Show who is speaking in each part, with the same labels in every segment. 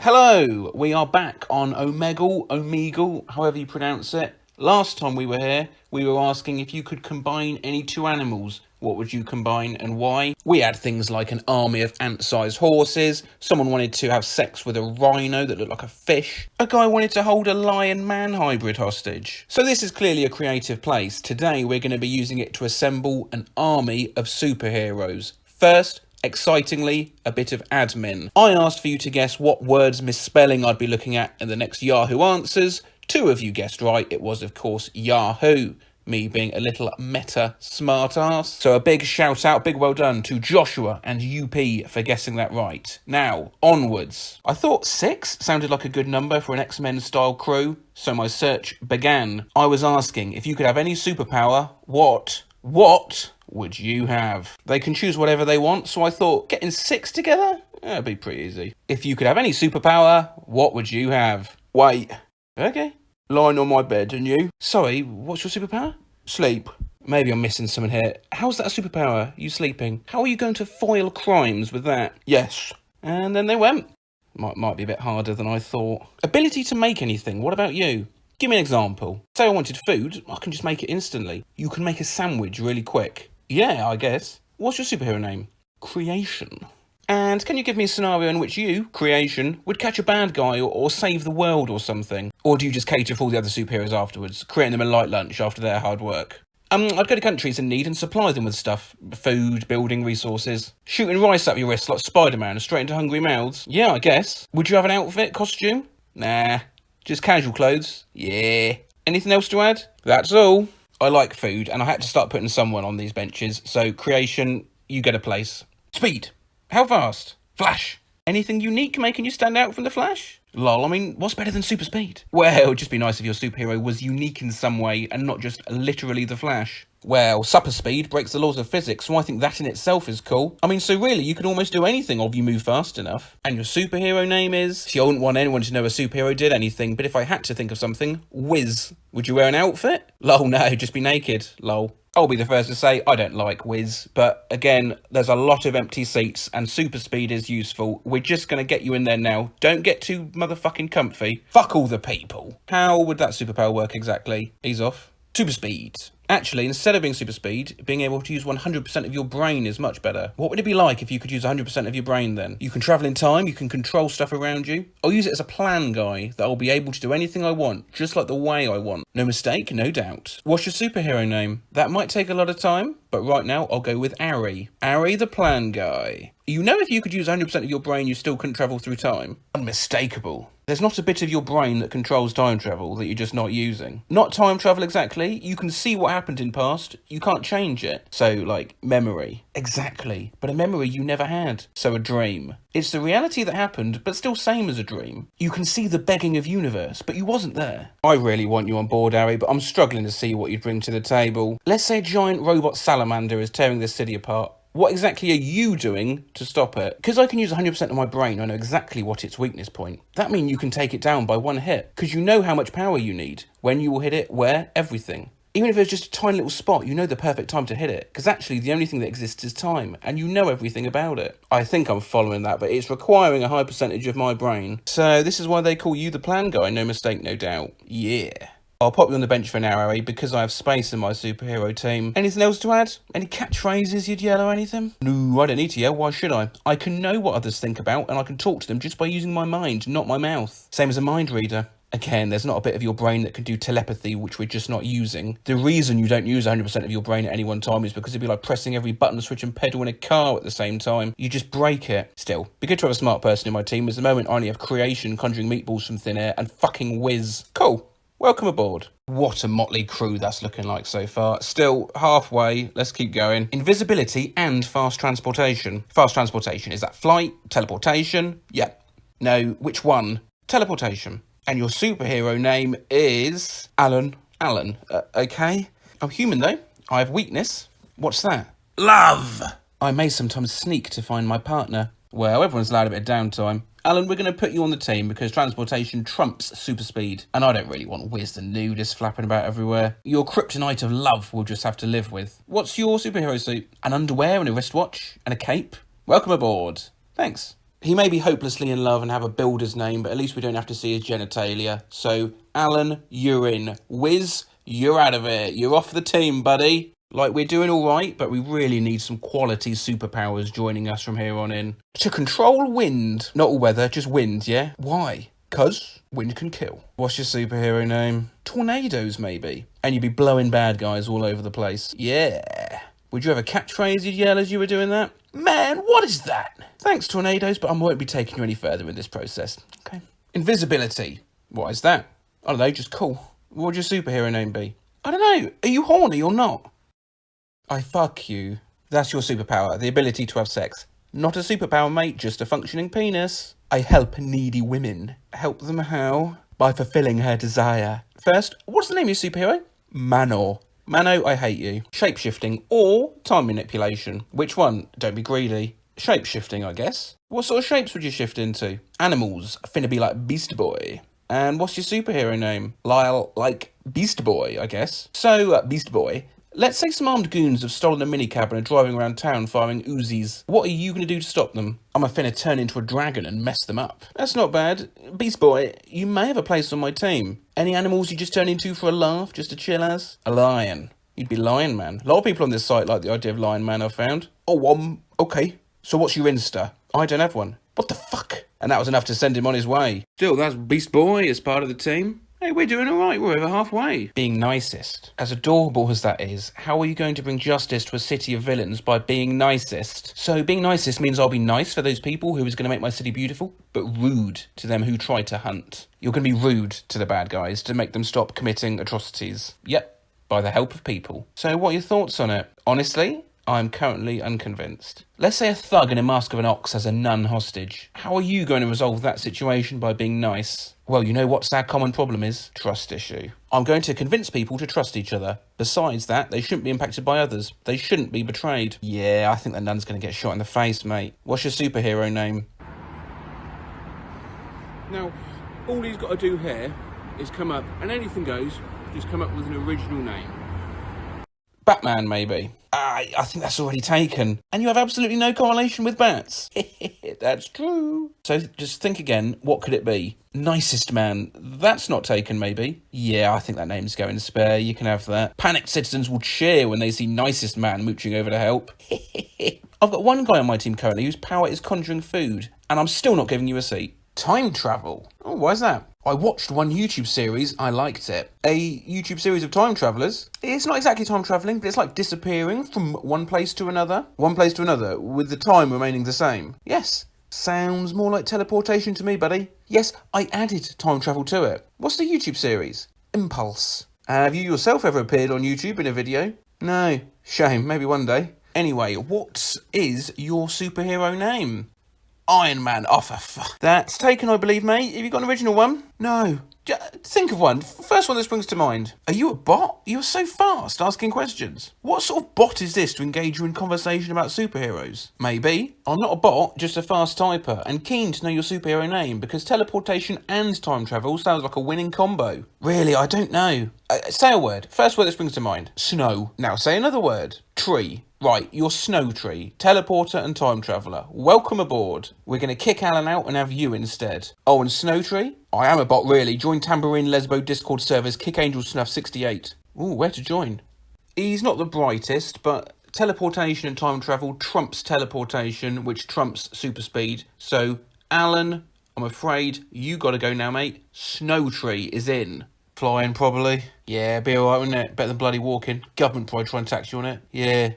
Speaker 1: Hello, we are back on OMEGLE, however you pronounce it. Last time we were here, we were asking if you could combine any two animals. What would you combine and why? We had things like an army of ant-sized horses, someone wanted to have sex with a rhino that looked like a fish, a guy wanted to hold a lion-man hybrid hostage. So this is clearly a creative place. Today we're going to be using it to assemble an army of superheroes. First, excitingly, a bit of admin. I asked for you to guess what words misspelling I'd be looking at in the next Yahoo Answers. Two of you guessed right. It was, of course, Yahoo. Me being a little meta smartass. So a big shout out, big well done to Joshua and UP for guessing that right. Now, onwards. I thought 6 sounded like a good number for an X-Men style crew, so my search began. I was asking, if you could have any superpower, what would you have? They can choose whatever they want, so I thought getting 6 together? That'd be pretty easy. If you could have any superpower, what would you have? Wait. Okay. Lying on my bed, and you? Sorry, what's your superpower? Sleep. Maybe I'm missing something here. How's that a superpower? You sleeping? How are you going to foil crimes with that? Yes. And then they went. Might be a bit harder than I thought. Ability to make anything. What about you? Give me an example. Say I wanted food, I can just make it instantly. You can make a sandwich really quick. Yeah, I guess. What's your superhero name? Creation. And can you give me a scenario in which you, Creation, would catch a bad guy or save the world or something? Or do you just cater for all the other superheroes afterwards, creating them a light lunch after their hard work? I'd go to countries in need and supply them with stuff. Food, building, resources. Shooting rice up your wrist like Spider-Man straight into hungry mouths? Yeah, I guess. Would you have an outfit, costume? Nah. Just casual clothes? Yeah. Anything else to add? That's all. I like food, and I had to start putting someone on these benches, so Creation, you get a place. Speed. How fast? Flash. Anything unique making you stand out from the Flash? Lol, I mean, what's better than super speed? Well, it'd just be nice if your superhero was unique in some way and not just literally the Flash. Well, super speed breaks the laws of physics, so I think that in itself is cool. I mean, so really, you can almost do anything if you move fast enough. And your superhero name is? See, I wouldn't want anyone to know a superhero did anything, but if I had to think of something, Wiz. Would you wear an outfit? Lol, no, just be naked. Lol. I'll be the first to say I don't like Wiz, but again, there's a lot of empty seats and super speed is useful. We're just going to get you in there now. Don't get too motherfucking comfy. Fuck all the people. How would that superpower work exactly? Ease off. Super speed. Actually, instead of being super speed, being able to use 100% of your brain is much better. What would it be like if you could use 100% of your brain then? You can travel in time, you can control stuff around you. I'll use it as a plan guy that I'll be able to do anything I want, just like the way I want. No mistake, no doubt. What's your superhero name? That might take a lot of time, but right now I'll go with Ari. Ari the plan guy. You know if you could use 100% of your brain, you still couldn't travel through time? Unmistakable. There's not a bit of your brain that controls time travel that you're just not using. Not time travel exactly, you can see what happened in past, you can't change it. So, like, memory. Exactly. But a memory you never had. So a dream. It's the reality that happened, but still same as a dream. You can see the begging of universe, but you wasn't there. I really want you on board, Harry, but I'm struggling to see what you'd bring to the table. Let's say a giant robot salamander is tearing this city apart. What exactly are you doing to stop it? Because I can use 100% of my brain, I know exactly what its weakness point. That means you can take it down by one hit, because you know how much power you need, when you will hit it, where, everything. Even if it's just a tiny little spot, you know the perfect time to hit it, because actually the only thing that exists is time, and you know everything about it. I think I'm following that, but it's requiring a high percentage of my brain. So this is why they call you the plan guy, no mistake, no doubt. Yeah. I'll pop you on the bench for now, Harry, because I have space in my superhero team. Anything else to add? Any catchphrases you'd yell or anything? No, I don't need to yell, why should I? I can know what others think about, and I can talk to them just by using my mind, not my mouth. Same as a mind reader. Again, there's not a bit of your brain that can do telepathy, which we're just not using. The reason you don't use 100% of your brain at any one time is because it'd be like pressing every button, switch and pedal in a car at the same time. You just break it. Still, be good to have a smart person in my team, as the moment I only have Creation conjuring meatballs from thin air and fucking Wiz. Cool. Welcome aboard. What a motley crew that's looking like so far. Still halfway, let's keep going. Invisibility and fast transportation. Fast transportation, is that flight? Teleportation? Yep. No, which one? Teleportation. And your superhero name is... Alan. Alan, okay. I'm human though. I have weakness. What's that? Love! I may sometimes sneak to find my partner. Well, everyone's allowed a bit of downtime. Alan, we're going to put you on the team because transportation trumps super speed. And I don't really want Wiz the nudist flapping about everywhere. Your kryptonite of love we'll just have to live with. What's your superhero suit? An underwear and a wristwatch and a cape? Welcome aboard. Thanks. He may be hopelessly in love and have a builder's name, but at least we don't have to see his genitalia. So, Alan, you're in. Wiz, you're out of it. You're off the team, buddy. Like, we're doing all right, but we really need some quality superpowers joining us from here on in. To control wind. Not all weather, just wind, yeah? Why? 'Cause wind can kill. What's your superhero name? Tornadoes, maybe. And you'd be blowing bad guys all over the place. Yeah. Would you have a catchphrase you'd yell as you were doing that? Man, what is that? Thanks, Tornadoes, but I won't be taking you any further in this process. Okay. Invisibility. What is that? I don't know, just cool. What would your superhero name be? I don't know. Are you horny or not? I fuck you. That's your superpower, the ability to have sex. Not a superpower, mate, just a functioning penis. I help needy women. Help them how? By fulfilling her desire. First, what's the name of your superhero? Manor. Mano, I hate you. Shapeshifting or time manipulation. Which one? Don't be greedy. Shapeshifting, I guess. What sort of shapes would you shift into? Animals. Finna be like Beast Boy. And what's your superhero name? Lyle, like Beast Boy, I guess. So, Beast Boy, let's say some armed goons have stolen a minicab and are driving around town firing Uzis. What are you going to do to stop them? I'm finna turn into a dragon and mess them up. That's not bad. Beast Boy, you may have a place on my team. Any animals you just turn into for a laugh, just to chill as? A lion. You'd be Lion Man. A lot of people on this site like the idea of Lion Man, I've found. Oh, okay. So what's your Insta? I don't have one. What the fuck? And that was enough to send him on his way. Still, that's Beast Boy as part of the team. Hey, we're doing all right. We're over halfway. Being nicest. As adorable as that is, how are you going to bring justice to a city of villains by being nicest? So being nicest means I'll be nice for those people who is going to make my city beautiful, but rude to them who try to hunt. You're going to be rude to the bad guys to make them stop committing atrocities. Yep, by the help of people. So what are your thoughts on it? Honestly, I'm currently unconvinced. Let's say a thug in a mask of an ox has a nun hostage. How are you going to resolve that situation by being nice? Well, you know what's our common problem is? Trust issue. I'm going to convince people to trust each other. Besides that, they shouldn't be impacted by others. They shouldn't be betrayed. Yeah, I think the nun's going to get shot in the face, mate. What's your superhero name? Now, all he's got to do here is come up, and anything goes, just come up with an original name. Batman, maybe. I think that's already taken. And you have absolutely no correlation with bats. That's true. So just think again, what could it be? Nicest Man. That's not taken, maybe. Yeah, I think that name's going to spare. You can have that. Panicked citizens will cheer when they see Nicest Man mooching over to help. I've got one guy on my team currently whose power is conjuring food, and I'm still not giving you a seat. Time travel. Oh, why is that? I watched one YouTube series, I liked it. A YouTube series of time travellers. It's not exactly time travelling, but it's like disappearing from one place to another. One place to another, with the time remaining the same. Yes, sounds more like teleportation to me, buddy. Yes, I added time travel to it. What's the YouTube series? Impulse. Have you yourself ever appeared on YouTube in a video? No. Shame, maybe one day. Anyway, what is your superhero name? Iron Man. Oh, for fuck. That's taken, I believe, mate. Have you got an original one? No. Think of one. First one that springs to mind. Are you a bot? You're so fast asking questions. What sort of bot is this to engage you in conversation about superheroes? Maybe. I'm not a bot, just a fast typer, and keen to know your superhero name, because teleportation and time travel sounds like a winning combo. Really, I don't know. Say a word. First word that springs to mind. Snow. Now say another word. Tree. Right, you're Snow Tree, teleporter and time traveller. Welcome aboard. We're going to kick Alan out and have you instead. Oh, and Snow Tree? I am a bot, really. Join Tambourine Lesbo Discord servers, Kick Angel Snuff 68. Ooh, where to join? He's not the brightest, but teleportation and time travel trumps teleportation, which trumps super speed. So, Alan, I'm afraid you got to go now, mate. Snow Tree is in. Flying, probably. Yeah, be alright, wouldn't it? Better than bloody walking. Government probably try and tax you on it. Yeah.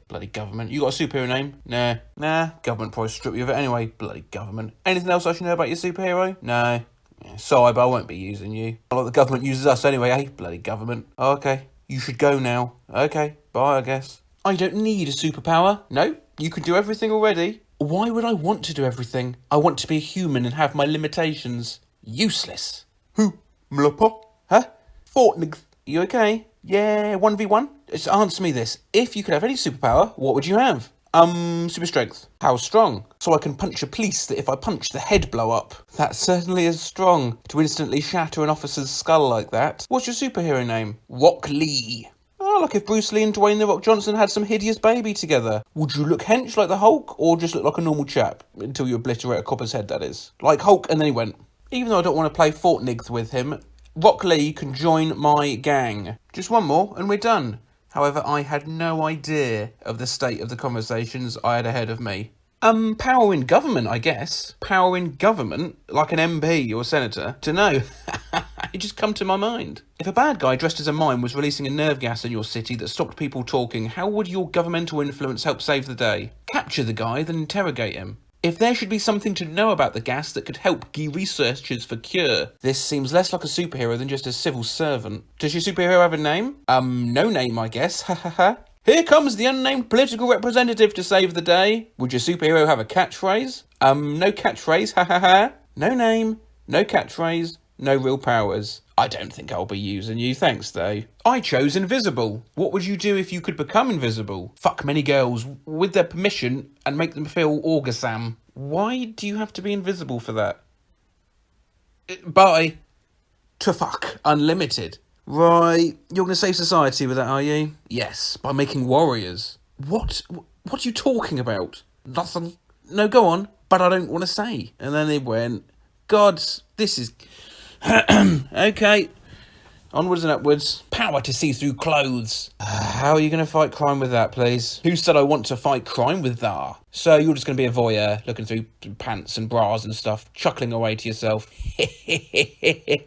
Speaker 1: Bloody government. You got a superhero name? Nah. Government probably strip you of it anyway. Bloody government. Anything else I should know about your superhero? No. Yeah, sorry, but I won't be using you. Not like the government uses us anyway, eh? Bloody government. Oh, okay. You should go now. Okay. Bye, I guess. I don't need a superpower. No. You can do everything already. Why would I want to do everything? I want to be a human and have my limitations. Useless. Who? Mlapa? Huh? Fortnig. You okay? Yeah, 1v1? Just answer me this. If you could have any superpower, what would you have? Super strength. How strong? So I can punch a police that if I punch the head blow up. That certainly is strong. To instantly shatter an officer's skull like that. What's your superhero name? Rock Lee. Oh, like if Bruce Lee and Dwayne "The Rock" Johnson had some hideous baby together. Would you look hench like the Hulk, or just look like a normal chap? Until you obliterate a copper's head, that is. Like Hulk, and then he went. Even though I don't want to play Fortnite with him, Rock Lee can join my gang. Just one more, and we're done. However, I had no idea of the state of the conversations I had ahead of me. Power in government, I guess. Power in government, like an MP or senator. Dunno. It just come to my mind. If a bad guy dressed as a mime was releasing a nerve gas in your city that stopped people talking, how would your governmental influence help save the day? Capture the guy, then interrogate him. If there should be something to know about the gas that could help researchers for cure, this seems less like a superhero than just a civil servant. Does your superhero have a name? No name, I guess. Ha ha ha. Here comes the unnamed political representative to save the day. Would your superhero have a catchphrase? No catchphrase, ha ha ha. No name, no catchphrase, no real powers. I don't think I'll be using you, thanks though. I chose invisible. What would you do if you could become invisible? Fuck many girls with their permission and make them feel orgasm. Why do you have to be invisible for that? Bye. To fuck. Unlimited. Right, you're going to save society with that, are you? Yes, by making warriors. What are you talking about? Nothing. No, go on, but I don't want to say. And then they went, God, this is... Okay, onwards and upwards. Power to see through clothes. How are you going to fight crime with that, please? Who said I want to fight crime with that? So you're just going to be a voyeur, looking through pants and bras and stuff, chuckling away to yourself.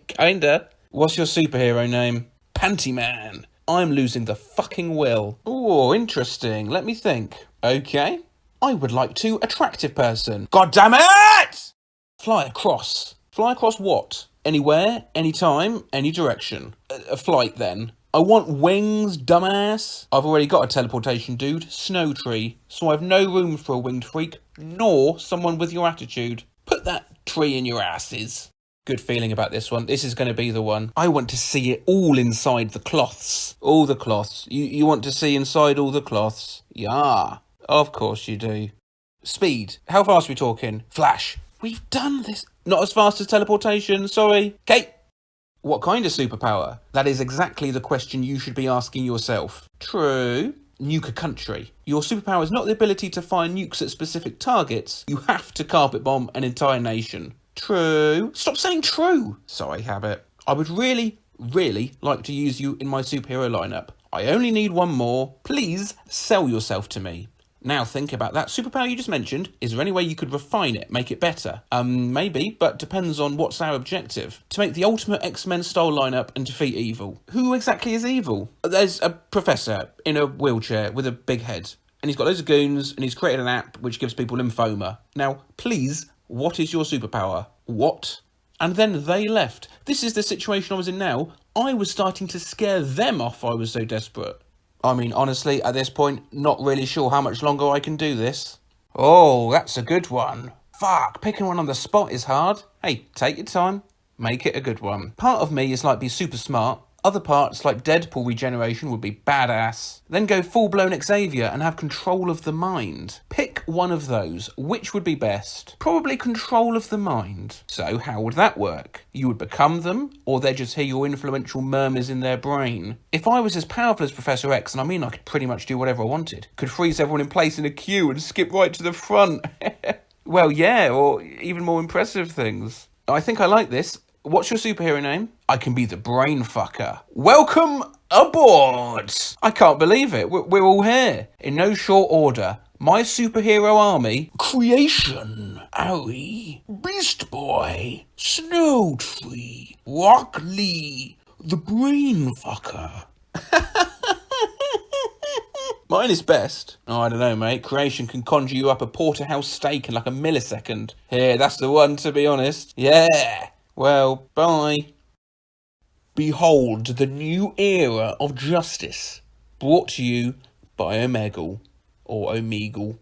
Speaker 1: Kinda. What's your superhero name? Panty Man. I'm losing the fucking will. Oh, interesting. Let me think. Okay. I would like to attractive person. God damn it! Fly across. Fly across what? Anywhere, anytime, any direction. A flight then. I want wings, dumbass. I've already got a teleportation dude, Snow Tree, so I've no room for a winged freak, nor someone with your attitude. Put that tree in your asses. Good feeling about this one. This is going to be the one. I want to see it all inside the cloths. All the cloths. You want to see inside all the cloths? Yeah, of course you do. Speed. How fast are we talking? Flash. We've done this. Not as fast as teleportation, sorry. Kate. What kind of superpower? That is exactly the question you should be asking yourself. True. Nuke a country. Your superpower is not the ability to fire nukes at specific targets. You have to carpet bomb an entire nation. True. Stop saying true. Sorry, Habit. I would really like to use you in my superhero lineup. I only need one more. Please sell yourself to me. Now think about that superpower you just mentioned. Is there any way you could refine it, make it better? Maybe, but depends on what's our objective. To make the ultimate X-Men style lineup and defeat evil. Who exactly is evil? There's a professor in a wheelchair with a big head. And he's got loads of goons and he's created an app which gives people lymphoma. Now, please, what is your superpower? What? And then they left. This is the situation I was in now. I was starting to scare them off. I was so desperate. I mean, honestly, at this point, not really sure how much longer I can do this. Oh, that's a good one. Fuck, picking one on the spot is hard. Hey, take your time. Make it a good one. Part of me is like be super smart. Other parts, like Deadpool regeneration, would be badass. Then go full-blown Xavier and have control of the mind. Pick one of those. Which would be best? Probably control of the mind. So how would that work? You would become them, or they'd just hear your influential murmurs in their brain. If I was as powerful as Professor X, and I mean I could pretty much do whatever I wanted. Could freeze everyone in place in a queue and skip right to the front. Well, yeah, or even more impressive things. I think I like this. What's your superhero name? I can be the brain fucker. Welcome aboard! I can't believe it. We're all here. In no short order. My superhero army. Creation. Owie. Beast Boy. Snow Tree. Rock Lee. The brain fucker. Mine is best. Oh, I don't know, mate. Creation can conjure you up a porterhouse steak in like a millisecond. Yeah, that's the one, to be honest. Yeah. Well, bye. Behold the new era of justice, brought to you by OMEGLE, or OMEGLE.